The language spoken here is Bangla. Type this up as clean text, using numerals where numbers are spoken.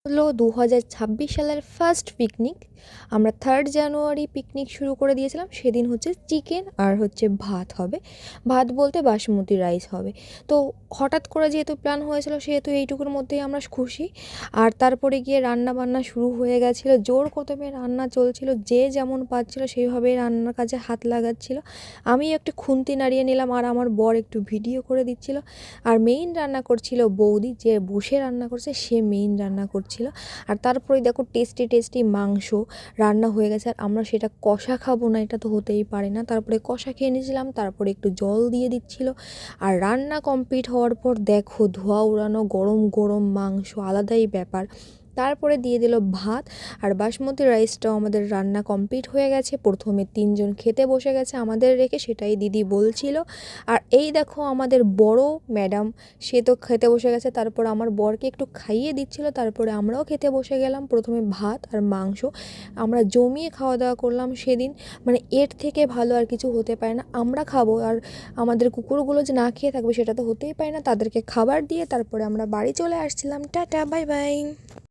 হলো 2026 সালের ফার্স্ট পিকনিক। আমরা 3rd জানুয়ারি পিকনিক শুরু করে দিয়েছিলাম। সেদিন হচ্ছে চিকেন আর হচ্ছে ভাত হবে। ভাত বলতে বাসমতি রাইস হবে। তো হঠাৎ করে যেহেতু প্ল্যান হয়েছিল সেহেতু এইটুকুর মধ্যেই আমরা খুশি। আর তারপরে গিয়ে রান্না বান্না শুরু হয়ে গেছিলো, জোর কদমে রান্না চলছিল, যে যেমন পাচ্ছিল সেইভাবেই রান্নার কাজে হাত লাগাচ্ছিল। আমি একটু খুন্তি নাড়িয়ে নিলাম আর আমার বর একটু ভিডিও করে দিচ্ছিল। আর মেইন রান্না করছিল বৌদি, যে বসে রান্না করছে সে মেইন রান্না করছিল। আর তারপরে দেখো টেস্টি টেস্টি মাংস রান্না হয়ে গেছে। আর আমরা সেটা কষা খাবো না, এটা তো হতেই পারে না। তারপরে কষা খেয়ে নিয়েছিলাম, তারপরে একটু জল দিয়ে দিচ্ছিল। আর রান্না কমপ্লিট হওয়ার পর দেখো ধোঁয়া উড়ানো গরম গরম মাংস, আলাদাই ব্যাপার। তারপরে দিয়ে দিল ভাত। আর বাসমতি রাইসটাও আমাদের রান্না কমপ্লিট হয়ে গেছে। প্রথমে 3জন খেতে বসে গেছে আমাদের রেখে, সেটাই দিদি বলছিল। আর এই দেখো আমাদের বড় ম্যাডাম, সে তো খেতে বসে গেছে। তারপর আমার বরকে একটু খাইয়ে দিচ্ছিল, তারপরে আমরাও খেতে বসে গেলাম। প্রথমে ভাত আর মাংস আমরা জমিয়ে খাওয়া দাওয়া করলাম সেদিন। মানে এর থেকে ভালো আর কিছু হতে পারে না। আমরা খাবো আর আমাদের কুকুরগুলো যে না খেয়ে থাকবে সেটা তো হতেই পারে না। তাদেরকে খাবার দিয়ে তারপরে আমরা বাড়ি চলে আসছিলাম। Tata, bye bye.